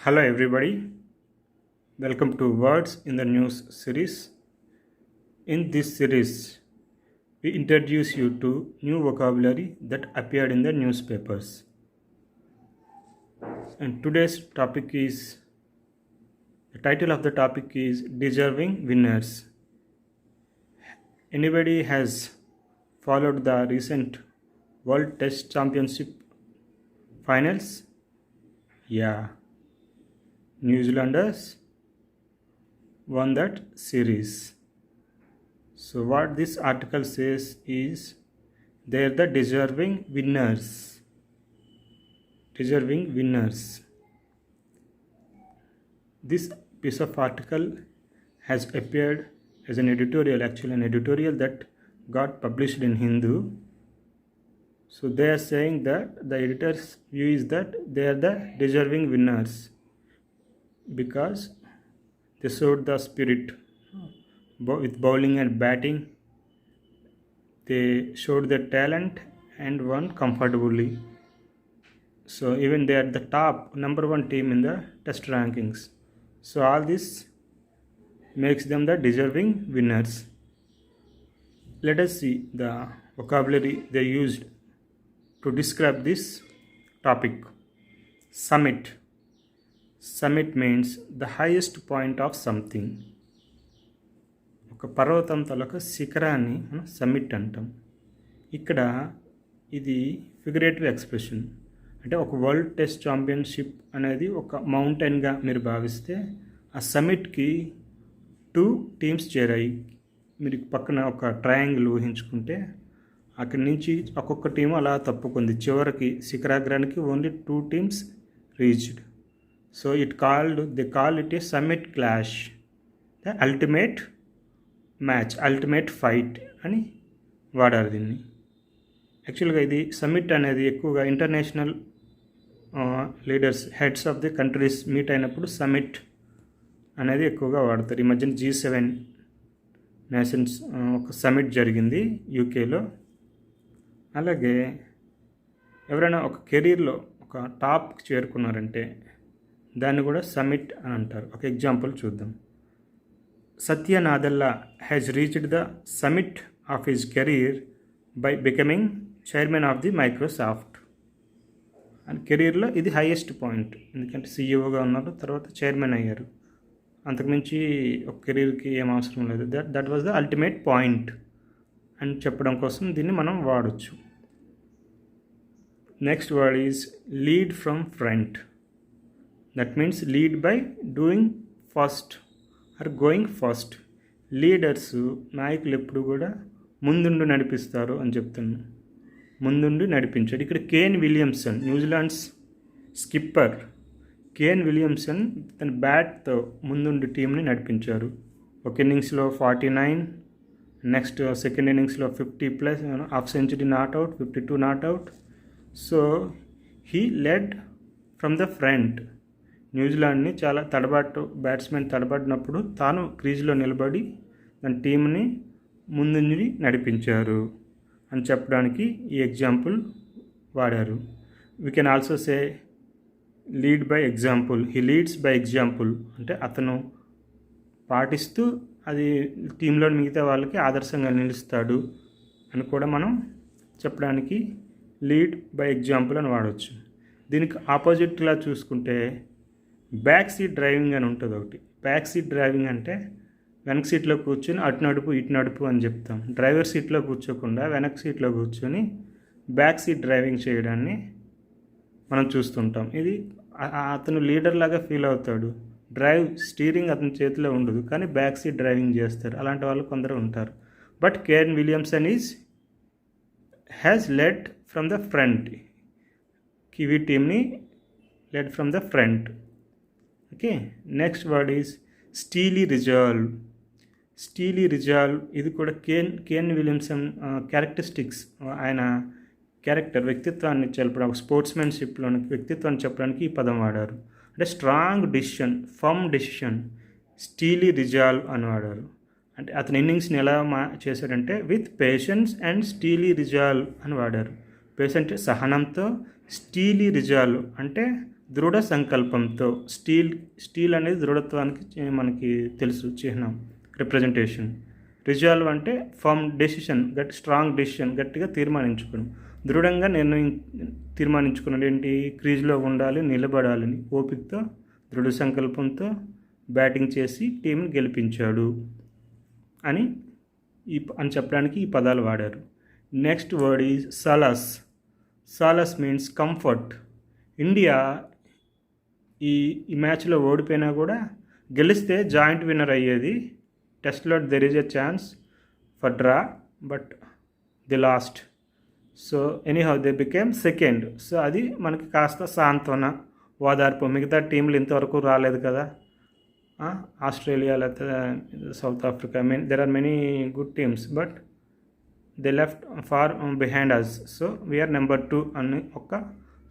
Hello, everybody. Welcome to Words in the News series. In this series, we introduce you to new vocabulary that appeared in the newspapers. And today's topic is the title of the topic is Deserving Winners. Anybody has followed the recent World Test Championship finals? Yeah, New Zealanders won that series. So what this article says is they're the deserving winners. Deserving winners. This piece of article has appeared as an editorial, actually an editorial that got published in Hindu. So they are saying that the editor's view is that they are the deserving winners because they showed the spirit with bowling and batting. They showed their talent and won comfortably. So even they are the top number one team in the test rankings. So all this makes them the deserving winners. Let us see the vocabulary they used to describe this topic. Summit. Summit means the highest point of something. ఒక పర్వతం తాలూకా శిఖరాన్ని మనం summit అంటాం. ఇక్కడ ఇది figurative expression. అంటే ఒక world test championship అనేది ఒక మౌంటైన్గా మీరు భావిస్తే ఆ సమ్మిట్కి 2 టీమ్స్ చేరాయి. మీరు పక్కన ఒక ట్రయాంగిల్ ఊహించుకుంటే అక్కడి నుంచి ఒక్కొక్క టీం అలా తప్పుకుంది. చివరికి శిఖరాగ్రానికి only 2 teams reached. So they call it a summit clash, the ultimate match, ultimate fight అని వాడారు దీన్ని. యాక్చువల్గా ఇది సమ్మిట్ అనేది ఎక్కువగా international leaders, heads of the countries meet అయినప్పుడు సమ్మిట్ అనేది ఎక్కువగా వాడతారు. ఈ మధ్యన G7 నేషన్స్ ఒక సమ్మిట్ జరిగింది యూకేలో. అలాగే ఎవరైనా ఒక కెరీర్లో ఒక టాప్కి చేరుకున్నారంటే దాన్ని కూడా సమ్మిట్ అని అంటారు. ఒక ఎగ్జాంపుల్ చూద్దాం. Satya Nadella has reached the summit of his career by becoming chairman of the Microsoft. And కెరీర్లో ఇది హైయెస్ట్ పాయింట్, ఎందుకంటే సీఈఓగా ఉన్నారు, తర్వాత చైర్మన్ అయ్యారు. అంతకుమించి ఒక కెరీర్కి ఏం అవసరం లేదు. That was the ultimate point అని చెప్పడం కోసం దీన్ని మనం వాడచ్చు. Next word is lead from front. That means lead by doing first or going first. Leaders, నాయకులు ఎప్పుడు కూడా ముందుండి నడిపిస్తారు అని చెప్తున్నాను. ముందుండి నడిపించాడు. ఇక్కడ Kane Williamson, New Zealand's skipper Kane Williamson తన బ్యాట్తో ముందుండి టీంని నడిపించారు. ఒక ఇన్నింగ్స్లో 49, నెక్స్ట్ సెకండ్ ఇన్నింగ్స్లో 50+, half century not out, 52 not out. So he led from the front. న్యూజిలాండ్ని చాలా బ్యాట్స్మెన్ తడబడినప్పుడు తాను క్రీజ్లో నిలబడి తన టీంని ముందుండి నడిపించారు అని చెప్పడానికి ఈ ఎగ్జాంపుల్ వాడారు. We can also say lead by example. He leads by example అంటే అతను పాటిస్తూ అది టీంలో మిగతా వాళ్ళకి ఆదర్శంగా నిలుస్తాడు అని కూడా మనం చెప్పడానికి లీడ్ బై ఎగ్జాంపుల్ అని వాడవచ్చు. దీనికి ఆపోజిట్లా చూసుకుంటే బ్యాక్ సీట్ డ్రైవింగ్ అని ఉంటుంది ఒకటి. బ్యాక్ సీట్ డ్రైవింగ్ అంటే వెనక సీట్లో కూర్చొని అటు నడుపు ఇటు నడుపు అని చెప్తాం. డ్రైవర్ సీట్లో కూర్చోకుండా వెనక సీట్లో కూర్చొని బ్యాక్ సీట్ డ్రైవింగ్ చేయడాన్ని మనం చూస్తుంటాం. ఇది అతను లీడర్ లాగా ఫీల్ అవుతాడు. స్టీరింగ్ అతని చేతిలో ఉండదు, కానీ బ్యాక్ సీట్ డ్రైవింగ్ చేస్తారు. అలాంటి వాళ్ళు కొందరు ఉంటారు. But Kane Williamson has led from the front. Kiwi టీమ్ని led from the front. Okay, next word is steely resolve. Steely resolve ఇది కూడా కేన్ విలియమ్సన్ క్యారెక్టరిస్టిక్స్, ఆయన క్యారెక్టర్ వ్యక్తిత్వాన్ని చెప్పడానికి, స్పోర్ట్స్మెన్షిప్లోని వ్యక్తిత్వాన్ని చెప్పడానికి ఈ పదం వాడారు. అంటే strong decision, firm decision, steely resolve అని వాడారు. అంటే అతని ఇన్నింగ్స్ని ఎలా చేశాడంటే with patience and steely resolve అని వాడారు. పేషెంట్ సహనంతో, స్టీలీ రిజాల్వ్ అంటే దృఢ సంకల్పంతో. స్టీల్ అనేది దృఢత్వానికి మనకి తెలుసు చిహ్నం, రిప్రజెంటేషన్. రిజాల్వ్ అంటే ఫర్మ్ డెసిషన్, స్ట్రాంగ్ డెసిషన్, గట్టిగా తీర్మానించుకోవడం. దృఢంగా తీర్మానించుకున్నాడు ఏంటి, క్రీజ్లో ఉండాలి, నిలబడాలని ఓపికతో దృఢ సంకల్పంతో బ్యాటింగ్ చేసి టీంని గెలిపించాడు అని చెప్పడానికి ఈ పదాలు వాడారు. Next word is solace. Solace means comfort. India ఈ మ్యాచ్లో ఓడిపోయినా కూడా గెలిస్తే జాయింట్ విన్నర్ అయ్యేది. టెస్ట్లో there is a chance for draw but the lost. So anyhow they became second. So అది మనకి కాస్త సాంత్వన, ఓదార్పు. మిగతా టీంలు ఇంతవరకు రాలేదు కదా, ఆస్ట్రేలియా లేకపోతే South Africa, there are many good teams but they left far behind us. So we are number 2 అని ఒక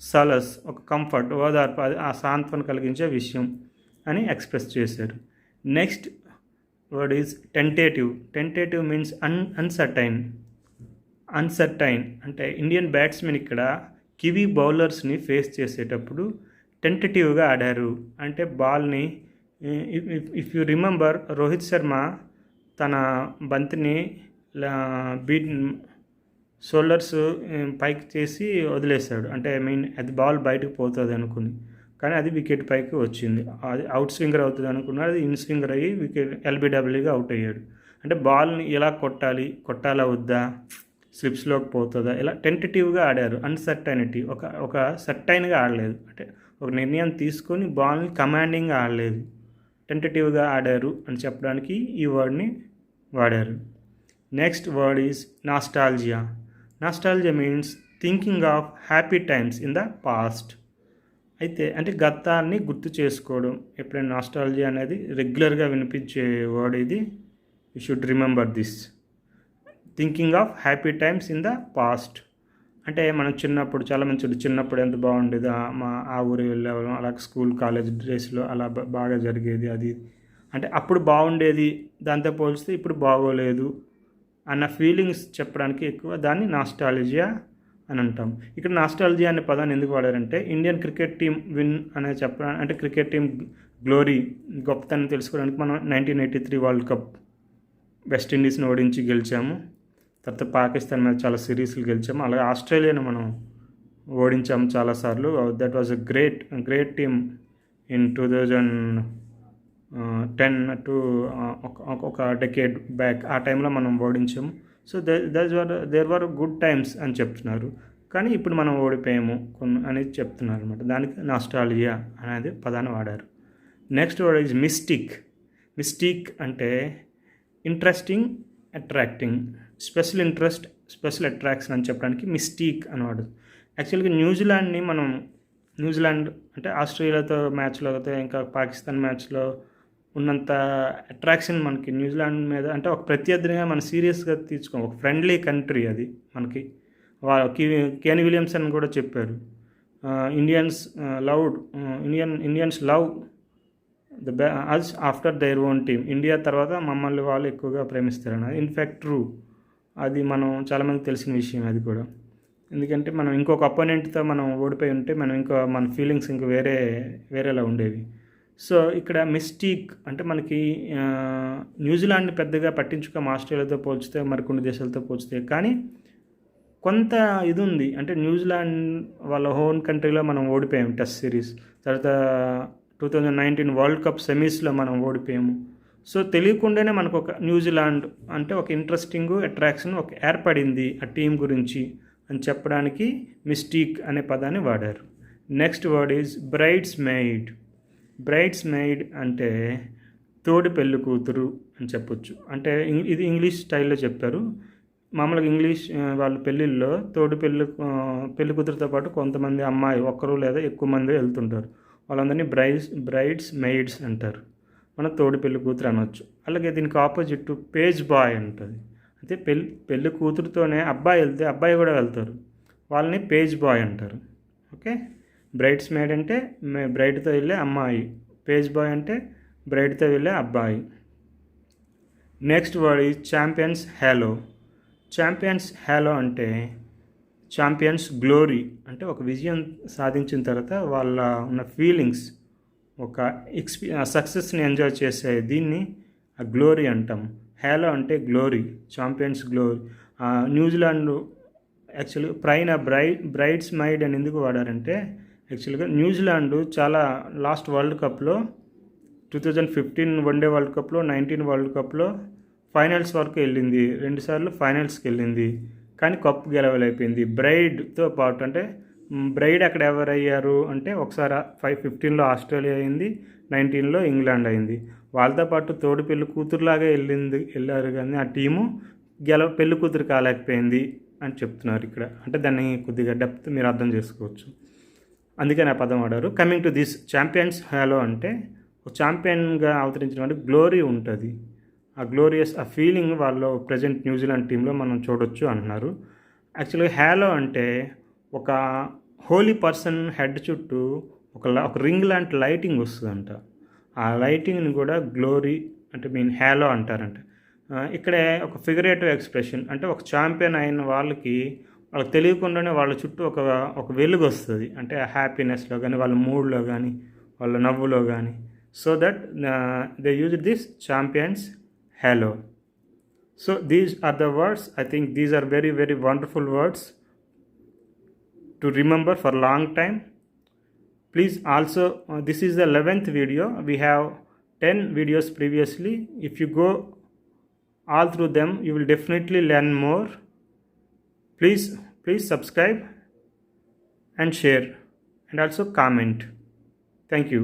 సలస్, ఒక కంఫర్ట్, ఓదార్పు, అది ఆ సాంత్వన కలిగించే విషయం అని ఎక్స్ప్రెస్ చేశారు. Next word is tentative. Tentative means uncertain అంటే ఇండియన్ బ్యాట్స్మెన్ ఇక్కడ కివీ బౌలర్స్ని ఫేస్ చేసేటప్పుడు టెంటేటివ్గా ఆడారు. అంటే బాల్ని, if you remember, Rohit Sharma తన బంతిని షోల్డర్స్ పైకి చేసి వదిలేశాడు. అంటే అది బాల్ బయటకు పోతుంది అనుకుని, కానీ అది వికెట్ పైకి వచ్చింది. అది అవుట్ స్వింగర్ అవుతుంది అనుకున్నాడు, అది ఇన్ స్వింగర్ అయ్యి వికెట్ ఎల్బిడబ్ల్యూగా అవుట్ అయ్యాడు. అంటే బాల్ని ఎలా కొట్టాలా వద్దా, స్లిప్స్లోకి పోతుందా, ఇలా టెంటేటివ్గా ఆడారు. అన్సర్టైనిటీ, ఒక సర్టైన్గా ఆడలేదు. అంటే ఒక నిర్ణయం తీసుకొని బాల్ని కమాండింగ్గా ఆడలేదు, టెంటేటివ్గా ఆడారు అని చెప్పడానికి ఈ వర్డ్ని వాడారు. Next word is nostalgia. Nostalgia means thinking of happy times in the past. అయితే అంటే గతాన్ని గుర్తు చేసుకోవడం. ఎప్పుడైనా నాస్టాల్జియా అనేది రెగ్యులర్గా వినిపించే వర్డ్ ఇది. You should remember this. Thinking of happy times in the past అంటే మనం చిన్నప్పుడు, చాలామంది చిన్నప్పుడు ఎంత బాగుండేది, ఆ ఊరు వెళ్ళేవాళ్ళం, అలాగే స్కూల్ కాలేజ్ డేస్లో అలా బాగా జరిగేది, అది అంటే అప్పుడు బాగుండేది, దాంతో పోలిస్తే ఇప్పుడు బాగోలేదు అన్న ఫీలింగ్స్ చెప్పడానికి ఎక్కువ దాన్ని నాస్టాలజియా అని అంటాం. ఇక్కడ నాస్టాలజియా అనే పదాన్ని ఎందుకు వాడారంటే ఇండియన్ క్రికెట్ టీం విన్ అనే చెప్పడానికి, అంటే క్రికెట్ టీం గ్లోరీ, గొప్పతనం తెలుసుకోవడానికి మనం 1983 వరల్డ్ కప్ వెస్టిండీస్ని ఓడించి గెలిచాము. తర్వాత పాకిస్తాన్ మీద చాలా సిరీస్లు గెలిచాము. అలాగే ఆస్ట్రేలియాను మనం ఓడించాము చాలాసార్లు. That was a great team in 2010 to ఒక డెకేడ్ బ్యాక్. ఆ టైంలో మనం ఓడించాము. So there were good times అని చెప్తున్నారు. కానీ ఇప్పుడు మనం ఓడిపోయాము అనేది చెప్తున్నారు అనమాట. దానికి నాస్టాల్జియా అనేది పదాన్ని వాడారు. నెక్స్ట్ వర్డ్ ఈజ్ మిస్టిక్ అంటే interesting, attracting, special interest, special attraction అని చెప్పడానికి మిస్టీక్ అని వాడు. యాక్చువల్గా న్యూజిలాండ్ అంటే ఆస్ట్రేలియాతో మ్యాచ్లో అయితే ఇంకా పాకిస్తాన్ మ్యాచ్లో ఉన్నంత అట్రాక్షన్ మనకి న్యూజిలాండ్ మీద, అంటే ఒక ప్రత్యర్థిగా మనం సీరియస్గా తీసుకోం. ఒక ఫ్రెండ్లీ కంట్రీ అది మనకి. కేన్ విలియమ్సన్ కూడా చెప్పారు, Indians love us after their own team. India తర్వాత మమ్మల్ని వాళ్ళు ఎక్కువగా ప్రేమిస్తారని. In fact true. అది మనం చాలామందికి తెలిసిన విషయం అది కూడా. ఎందుకంటే మనం ఇంకొక అపోనెంట్తో మనం ఓడిపోయి ఉంటే మన ఫీలింగ్స్ ఇంకా వేరేలా ఉండేవి. సో ఇక్కడ మిస్టీక్ అంటే మనకి న్యూజిలాండ్ని పెద్దగా పట్టించుకోం ఆస్ట్రేలియాతో పోల్చితే, మరికొన్ని దేశాలతో పోల్చితే. కానీ కొంత ఇది ఉంది, అంటే న్యూజిలాండ్ వాళ్ళ హోమ్ కంట్రీలో మనం ఓడిపోయాము టెస్ట్ సిరీస్. తర్వాత 2019 వరల్డ్ కప్ సెమీస్లో మనం ఓడిపోయాము. సో తెలియకుండానే మనకు ఒక న్యూజిలాండ్ అంటే ఒక ఇంట్రెస్టింగ్ అట్రాక్షన్ ఒక ఏర్పడింది ఆ టీం గురించి అని చెప్పడానికి మిస్టీక్ అనే పదాన్ని వాడారు. Next word is bridesmaid అంటే తోడి పెళ్ళి కూతురు అని చెప్పొచ్చు. అంటే ఇది ఇంగ్లీష్ స్టైల్లో చెప్పారు. మామూలుగా ఇంగ్లీష్ వాళ్ళ పెళ్ళిళ్ళలో తోడి పెళ్లి కూతురుతో పాటు కొంతమంది అమ్మాయి, ఒక్కరు లేదా ఎక్కువ మంది వెళ్తుంటారు. వాళ్ళందరినీ బ్రైడ్స్ మెయిడ్స్ అంటారు. మనం తోడి పెళ్లి కూతురు అనవచ్చు. అలాగే దీనికి ఆపోజిట్ పేజ్ బాయ్ ఉంటుంది. అయితే పెళ్లి కూతురుతోనే అబ్బాయి వెళ్తే అబ్బాయి కూడా వెళ్తారు, వాళ్ళని పేజ్ బాయ్ అంటారు. ఓకే, బ్రైడ్స్ మెయిడ్ అంటే బ్రైడ్తో వెళ్ళే అమ్మాయి, పేజ్ బాయ్ అంటే బ్రైడ్తో వెళ్ళే అబ్బాయి. Next word is champions hello అంటే ఛాంపియన్స్ గ్లోరీ అంటే ఒక విజయం సాధించిన తర్వాత వాళ్ళ ఉన్న ఫీలింగ్స్, ఒక సక్సెస్ని ఎంజాయ్ చేసే దీన్ని ఆ గ్లోరీ అంటాం. హ్యాలో అంటే గ్లోరీ, ఛాంపియన్స్ గ్లోరీ. న్యూజిలాండ్ యాక్చువల్గా బ్రైడ్స్ మైడ్ అని ఎందుకు వాడారంటే, యాక్చువల్గా న్యూజిలాండ్ చాలా లాస్ట్ వరల్డ్ కప్లో 2015 వన్డే వరల్డ్ కప్లో, 19 వరల్డ్ కప్లో ఫైనల్స్ వరకు వెళ్ళింది, 2 సార్లు ఫైనల్స్కి వెళ్ళింది, కానీ కప్పు గెలవలేకపోయింది. బ్రైడ్తో పాటు అంటే బ్రైడ్ అక్కడ ఎవరయ్యారు అంటే ఒకసారి 15లో ఆస్ట్రేలియా అయింది, 19లో ఇంగ్లాండ్ అయింది. వాళ్ళతో పాటు తోడు పెళ్లి కూతురులాగా వెళ్ళారు కానీ ఆ టీము పెళ్లి కూతురు కాలేకపోయింది అని చెప్తున్నారు ఇక్కడ. అంటే దాన్ని కొద్దిగా డెప్త్ మీరు అర్థం చేసుకోవచ్చు, అందుకని ఆ పదం వాడారు. Coming to this champions hello అంటే ఒక ఛాంపియన్గా అవతరించిన వాడికి గ్లోరీ ఉంటుంది. ఆ గ్లోరియస్ ఆ ఫీలింగ్ వాళ్ళు ప్రజెంట్ న్యూజిలాండ్ టీంలో మనం చూడొచ్చు అంటున్నారు. యాక్చువల్గా హ్యాలో అంటే ఒక హోలీ పర్సన్ హెడ్ చుట్టూ ఒక రింగ్ లాంటి లైటింగ్ వస్తుందంట. ఆ లైటింగ్ని కూడా గ్లోరీ అంటే హ్యాలో అంటారంట. ఇక్కడే ఒక ఫిగరేటివ్ ఎక్స్ప్రెషన్ అంటే ఒక ఛాంపియన్ అయిన వాళ్ళకి తెలియకుండానే వాళ్ళ చుట్టూ ఒక వెలుగు వస్తుంది, అంటే హ్యాపీనెస్లో కానీ, వాళ్ళ మూడ్లో కానీ, వాళ్ళ నవ్వులో కానీ. So that they use this champions hello. So these are the words. I think these are very, very wonderful words to remember for a long time. Please also, this is the 11th video. We have 10 videos previously. If you go all through them, you will definitely learn more. Please subscribe and share and also comment. Thank you.